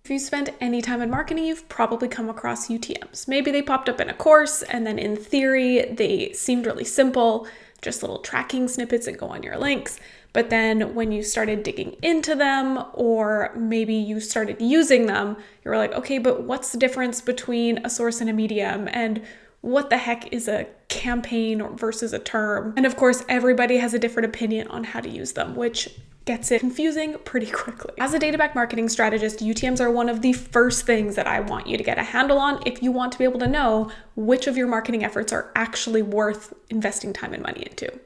If you spent any time in marketing, you've probably come across UTMs. Maybe they popped up in a course and then in theory, they seemed really simple, just little tracking snippets that go on your links. But then when you started digging into them, or maybe you started using them, you were like, okay, but what's the difference between a source and a medium? And what the heck is a campaign versus a term? And of course, everybody has a different opinion on how to use them, which gets it confusing pretty quickly. As a data-backed marketing strategist, UTMs are one of the first things that I want you to get a handle on if you want to be able to know which of your marketing efforts are actually worth investing time and money into.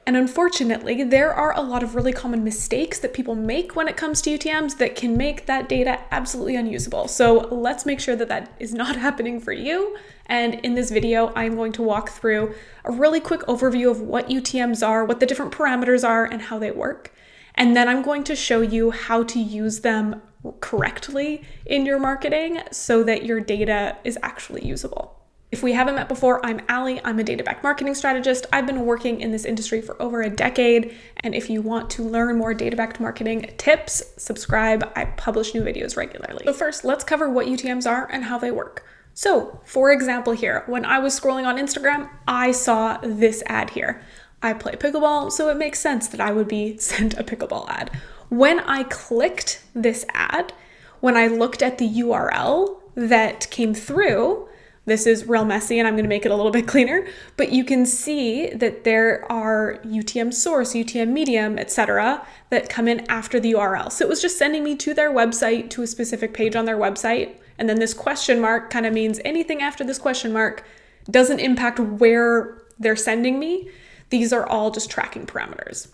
And unfortunately, there are a lot of really common mistakes that people make when it comes to UTMs that can make that data absolutely unusable. So let's make sure that that is not happening for you. And in this video, I'm going to walk through a really quick overview of what UTMs are, what the different parameters are, and how they work. And then I'm going to show you how to use them correctly in your marketing so that your data is actually usable. If we haven't met before, I'm Allie. I'm a data-backed marketing strategist. I've been working in this industry for over a decade. And if you want to learn more data-backed marketing tips, subscribe. I publish new videos regularly. So first, let's cover what UTMs are and how they work. So for example here, when I was scrolling on Instagram, I saw this ad here. I play pickleball, so it makes sense that I would be sent a pickleball ad. When I clicked this ad, when I looked at the URL that came through, this is real messy and I'm going to make it a little bit cleaner, but you can see that there are UTM source, UTM medium, etc. that come in after the URL. So it was just sending me to their website, to a specific page on their website. And then this question mark kind of means anything after this question mark doesn't impact where they're sending me. These are all just tracking parameters.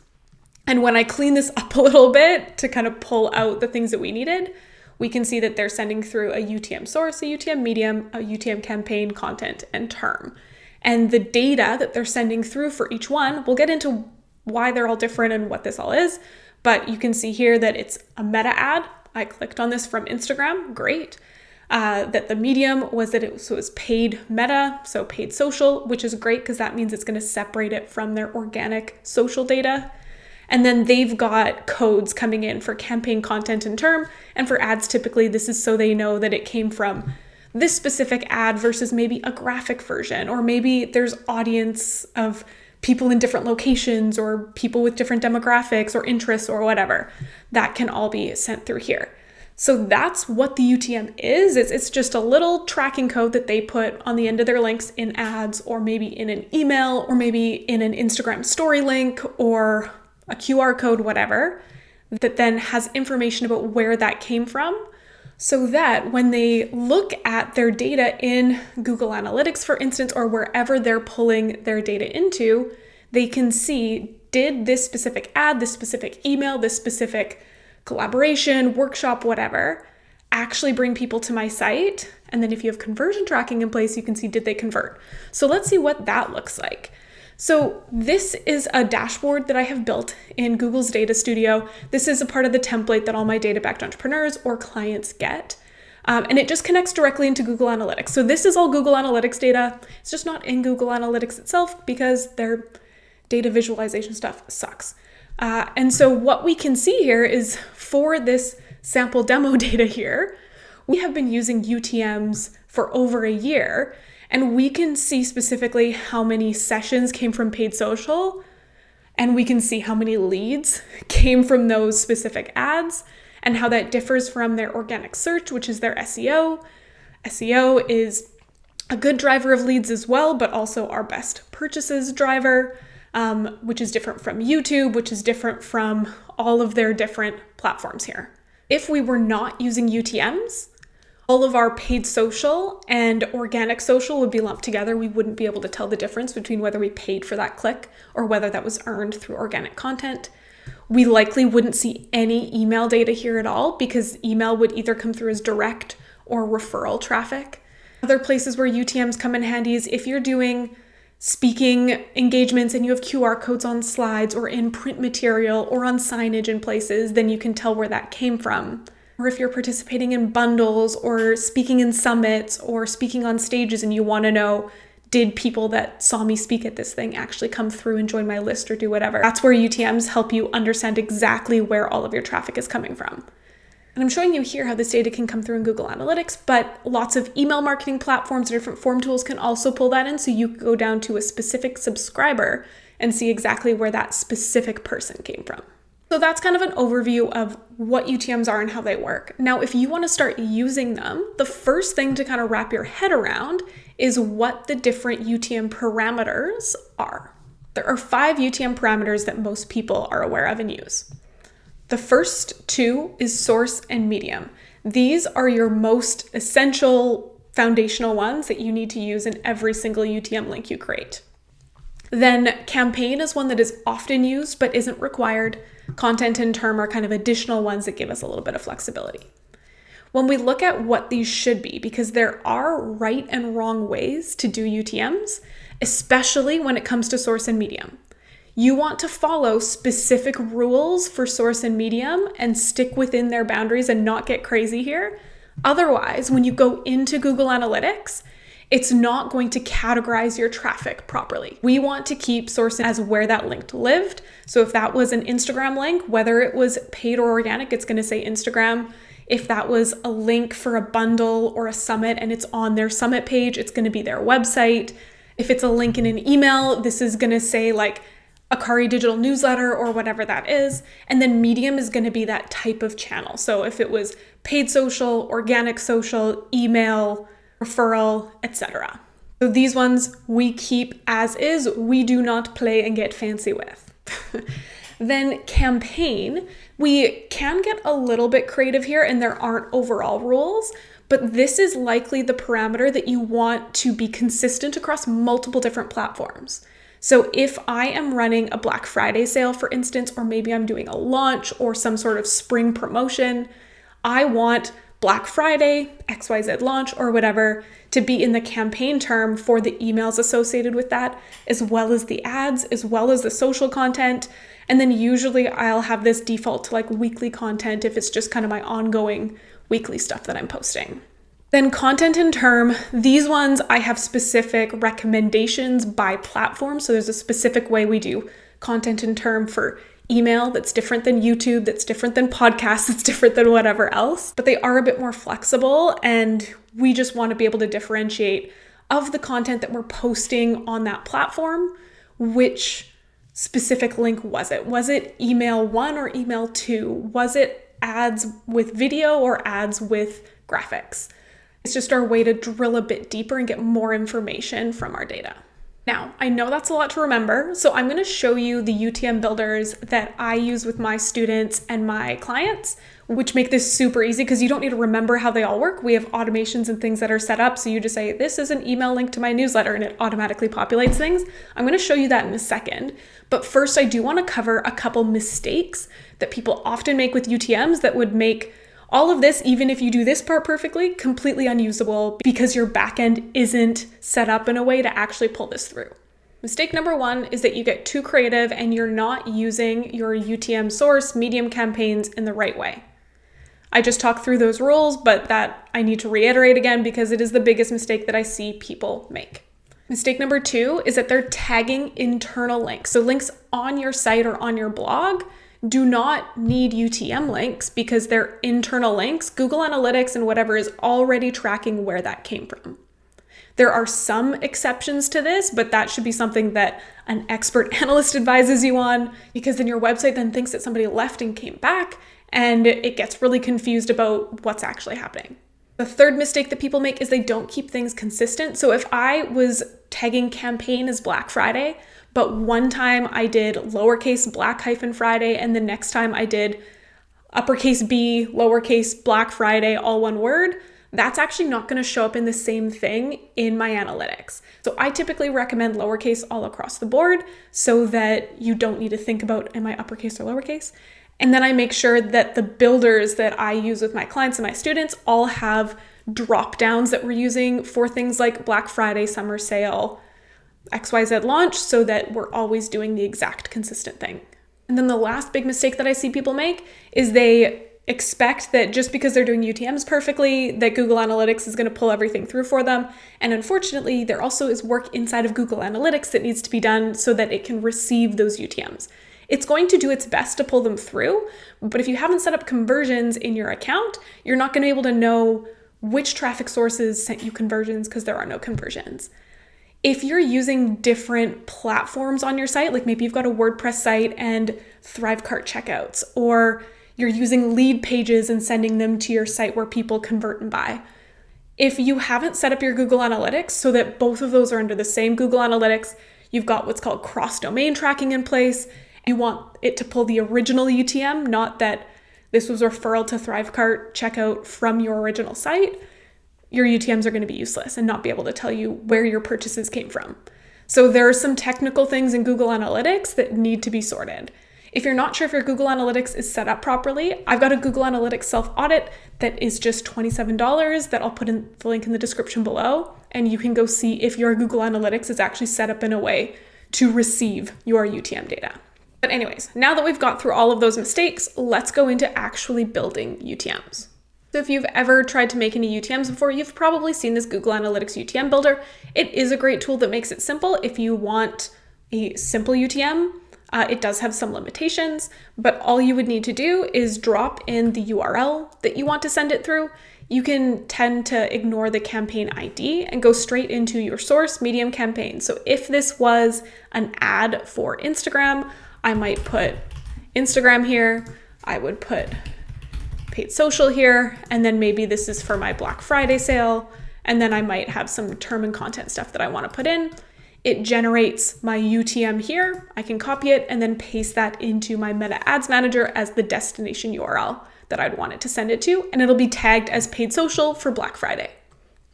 And when I clean this up a little bit to kind of pull out the things that we needed, we can see that they're sending through a UTM source, a UTM medium, a UTM campaign, content, and term. And the data that they're sending through for each one, we'll get into why they're all different and what this all is, but you can see here that it's a meta ad. I clicked on this from Instagram, great. That the medium was that it was paid meta, so paid social, which is great because that means it's going to separate it from their organic social data. And then they've got codes coming in for campaign, content, and term. And for ads, typically this is so they know that it came from this specific ad versus maybe a graphic version, or maybe there's audience of people in different locations or people with different demographics or interests or whatever. That can all be sent through here. So that's what the UTM is. It's just a little tracking code that they put on the end of their links in ads, or maybe in an email, or maybe in an Instagram story link, or a QR code, whatever, that then has information about where that came from, so that when they look at their data in Google Analytics, for instance, or wherever they're pulling their data into, they can see, did this specific ad, this specific email, this specific collaboration, workshop, whatever, actually bring people to my site? And then if you have conversion tracking in place, you can see, did they convert? So let's see what that looks like. So this is a dashboard that I have built in Google's Data Studio. This is a part of the template that all my data-backed entrepreneurs or clients get. And it just connects directly into Google Analytics. So this is all Google Analytics data. It's just not in Google Analytics itself because their data visualization stuff sucks. And so what we can see here is for this sample demo data here, we have been using UTMs for over a year. And we can see specifically how many sessions came from paid social, and we can see how many leads came from those specific ads, and how that differs from their organic search, which is their SEO. SEO is a good driver of leads as well, but also our best purchases driver, which is different from YouTube, which is different from all of their different platforms here. If we were not using UTMs, all of our paid social and organic social would be lumped together. We wouldn't be able to tell the difference between whether we paid for that click or whether that was earned through organic content. We likely wouldn't see any email data here at all because email would either come through as direct or referral traffic. Other places where UTMs come in handy is if you're doing speaking engagements and you have QR codes on slides or in print material or on signage in places, then you can tell where that came from. Or if you're participating in bundles or speaking in summits or speaking on stages and you want to know, did people that saw me speak at this thing actually come through and join my list or do whatever? That's where UTMs help you understand exactly where all of your traffic is coming from. And I'm showing you here how this data can come through in Google Analytics, but lots of email marketing platforms and different form tools can also pull that in. So you can go down to a specific subscriber and see exactly where that specific person came from. So that's kind of an overview of what UTMs are and how they work. Now, if you want to start using them, the first thing to kind of wrap your head around is what the different UTM parameters are. There are 5 UTM parameters that most people are aware of and use. The first 2 is source and medium. These are your most essential foundational ones that you need to use in every single UTM link you create. Then campaign is one that is often used but isn't required. Content and term are kind of additional ones that give us a little bit of flexibility. When we look at what these should be, because there are right and wrong ways to do UTMs, especially when it comes to source and medium. You want to follow specific rules for source and medium and stick within their boundaries and not get crazy here. Otherwise, when you go into Google Analytics, it's not going to categorize your traffic properly. We want to keep source as where that link lived. So if that was an Instagram link, whether it was paid or organic, it's going to say Instagram. If that was a link for a bundle or a summit and it's on their summit page, it's going to be their website. If it's a link in an email, this is going to say like Akari digital newsletter or whatever that is. And then medium is going to be that type of channel. So if it was paid social, organic social, email, referral, etc. So these ones we keep as is. We do not play and get fancy with. Then campaign, we can get a little bit creative here and there aren't overall rules, but this is likely the parameter that you want to be consistent across multiple different platforms. So if I am running a Black Friday sale, for instance, or maybe I'm doing a launch or some sort of spring promotion, I want Black Friday, XYZ launch, or whatever to be in the campaign term for the emails associated with that, as well as the ads, as well as the social content. And then usually I'll have this default to like weekly content if it's just kind of my ongoing weekly stuff that I'm posting. Then content and term, these ones I have specific recommendations by platform. So there's a specific way we do content and term for email that's different than YouTube, that's different than podcasts, that's different than whatever else. But they are a bit more flexible and we just want to be able to differentiate of the content that we're posting on that platform, which specific link was it? Was it email 1 or email 2? Was it ads with video or ads with graphics? It's just our way to drill a bit deeper and get more information from our data. Now, I know that's a lot to remember, so I'm going to show you the UTM builders that I use with my students and my clients, which make this super easy because you don't need to remember how they all work. We have automations and things that are set up, so you just say, this is an email link to my newsletter, and it automatically populates things. I'm going to show you that in a second, but first I do want to cover a couple mistakes that people often make with UTMs that would make all of this, even if you do this part perfectly, completely unusable because your backend isn't set up in a way to actually pull this through. Mistake number 1 is that you get too creative and you're not using your UTM source medium campaigns in the right way. I just talked through those rules, but that I need to reiterate again because it is the biggest mistake that I see people make. Mistake number 2 is that they're tagging internal links. So links on your site or on your blog do not need UTM links because they're internal links. Google Analytics and whatever is already tracking where that came from. There are some exceptions to this, but that should be something that an expert analyst advises you on, because then your website then thinks that somebody left and came back and it gets really confused about what's actually happening. The third mistake that people make is they don't keep things consistent. So if I was tagging campaign as Black Friday, but one time I did lowercase Black Friday, and the next time I did uppercase B, lowercase Black Friday, all one word, that's actually not going to show up in the same thing in my analytics. So I typically recommend lowercase all across the board so that you don't need to think about, am I uppercase or lowercase? And then I make sure that the builders that I use with my clients and my students all have drop downs that we're using for things like Black Friday, summer sale, XYZ launch, so that we're always doing the exact consistent thing. And then the last big mistake that I see people make is they expect that just because they're doing UTMs perfectly, that Google Analytics is going to pull everything through for them. And unfortunately, there also is work inside of Google Analytics that needs to be done so that it can receive those UTMs. It's going to do its best to pull them through, but if you haven't set up conversions in your account, you're not going to be able to know which traffic sources sent you conversions because there are no conversions. If you're using different platforms on your site, like maybe you've got a WordPress site and Thrivecart checkouts, or you're using lead pages and sending them to your site where people convert and buy. If you haven't set up your Google Analytics so that both of those are under the same Google Analytics, you've got what's called cross-domain tracking in place. You want it to pull the original UTM, not that this was a referral to Thrivecart checkout from your original site. Your UTMs are going to be useless and not be able to tell you where your purchases came from. So there are some technical things in Google Analytics that need to be sorted. If you're not sure if your Google Analytics is set up properly, I've got a Google Analytics self-audit that is just $27 that I'll put in the link in the description below, and you can go see if your Google Analytics is actually set up in a way to receive your UTM data. But anyways, now that we've got through all of those mistakes, let's go into actually building UTMs. So if you've ever tried to make any UTMs before, you've probably seen this Google Analytics UTM builder. It is a great tool that makes it simple if you want a simple UTM. It does have some limitations, but all you would need to do is drop in the URL that you want to send it through. You can tend to ignore the campaign ID and go straight into your source medium campaign. So if this was an ad for Instagram, I might put Instagram here, I would put paid social here, and then maybe this is for my Black Friday sale, and then I might have some term and content stuff that I want to put in. It generates my UTM here. I can copy it and then paste that into my Meta Ads Manager as the destination URL that I'd want it to send it to, and it'll be tagged as paid social for Black Friday.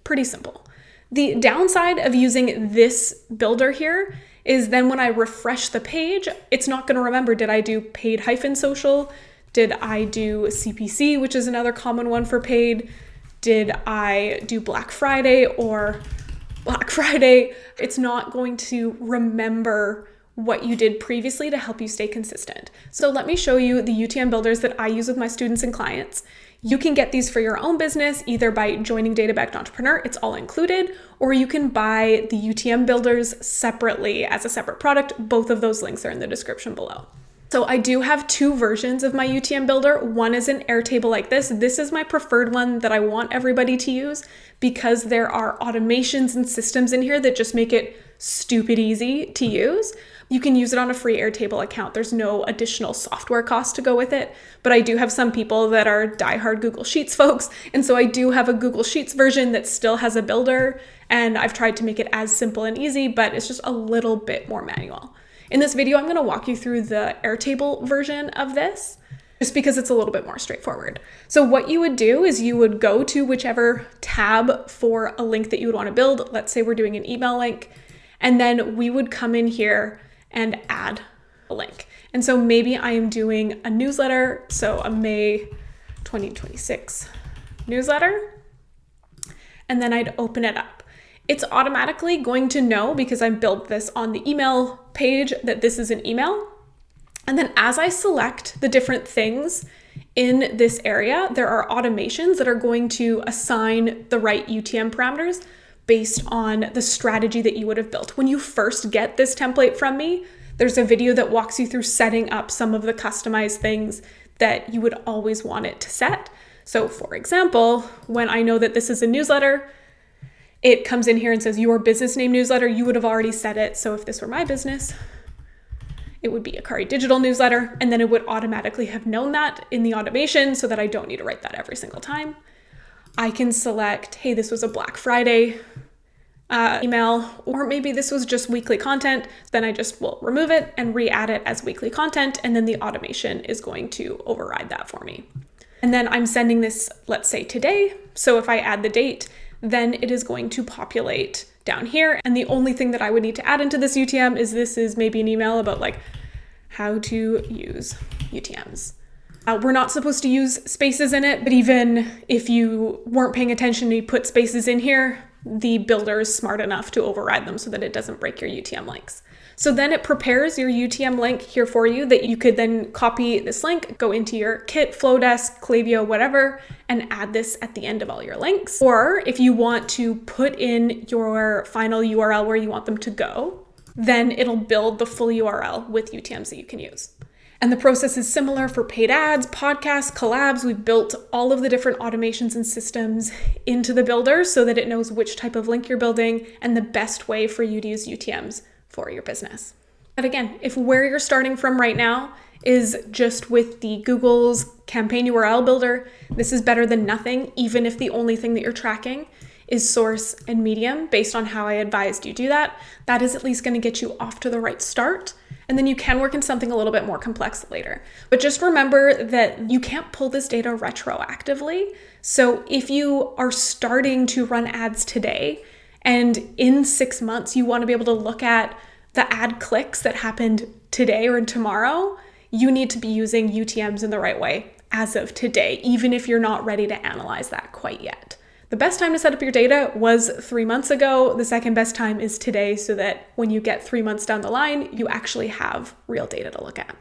Pretty simple. The downside of using this builder here is then when I refresh the page, it's not going to remember, did I do paid-social? Did I do CPC, which is another common one for paid? Did I do Black Friday or Black Friday? It's not going to remember what you did previously to help you stay consistent. So let me show you the UTM builders that I use with my students and clients. You can get these for your own business, either by joining Data Backed Entrepreneur, it's all included, or you can buy the UTM builders separately as a separate product. Both of those links are in the description below. So I do have two versions of my UTM builder. One is an Airtable like this. This is my preferred one that I want everybody to use because there are automations and systems in here that just make it stupid easy to use. You can use it on a free Airtable account. There's no additional software cost to go with it, but I do have some people that are diehard Google Sheets folks, and so I do have a Google Sheets version that still has a builder, and I've tried to make it as simple and easy, but it's just a little bit more manual. In this video, I'm going to walk you through the Airtable version of this, just because it's a little bit more straightforward. So what you would do is you would go to whichever tab for a link that you would want to build. Let's say we're doing an email link, and then we would come in here and add a link. And so maybe I am doing a newsletter, so a May 2026 newsletter, and then I'd open it up. It's automatically going to know, because I built this on the email page, that this is an email. And then as I select the different things in this area, there are automations that are going to assign the right UTM parameters based on the strategy that you would have built. When you first get this template from me, there's a video that walks you through setting up some of the customized things that you would always want it to set. So for example, when I know that this is a newsletter, it comes in here and says your business name newsletter. You would have already set it. So if this were my business, it would be a Akari Digital newsletter, and then it would automatically have known that in the automation so that I don't need to write that every single time. I can select, hey, this was a Black Friday email, or maybe this was just weekly content. Then I just will remove it and re-add it as weekly content, and then the automation is going to override that for me. And then I'm sending this, let's say today. So if I add the date, then it is going to populate down here. And the only thing that I would need to add into this UTM is this is maybe an email about like how to use UTMs. We're not supposed to use spaces in it, but even if you weren't paying attention and you put spaces in here, the builder is smart enough to override them so that it doesn't break your UTM links. So then it prepares your UTM link here for you that you could then copy this link, go into your Kit, Flowdesk, Klaviyo, whatever, and add this at the end of all your links. Or if you want to put in your final URL where you want them to go, then it'll build the full URL with UTMs that you can use. And the process is similar for paid ads, podcasts, collabs. We've built all of the different automations and systems into the builder so that it knows which type of link you're building and the best way for you to use UTMs for your business. But again, if where you're starting from right now is just with the Google's campaign URL builder, this is better than nothing, even if the only thing that you're tracking is source and medium based on how I advised you do that. That is at least going to get you off to the right start. And then you can work in something a little bit more complex later. But just remember that you can't pull this data retroactively. So if you are starting to run ads today and in 6 months you want to be able to look at the ad clicks that happened today or tomorrow, you need to be using UTMs in the right way as of today, even if you're not ready to analyze that quite yet. The best time to set up your data was 3 months ago. The second best time is today, so that when you get 3 months down the line, you actually have real data to look at.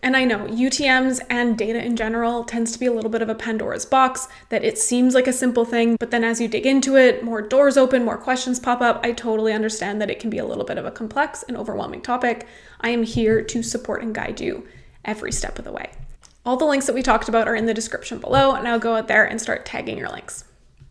And I know UTMs and data in general tends to be a little bit of a Pandora's box, that it seems like a simple thing, but then as you dig into it, more doors open, more questions pop up. I totally understand that it can be a little bit of a complex and overwhelming topic. I am here to support and guide you every step of the way. All the links that we talked about are in the description below. Now go out there and start tagging your links.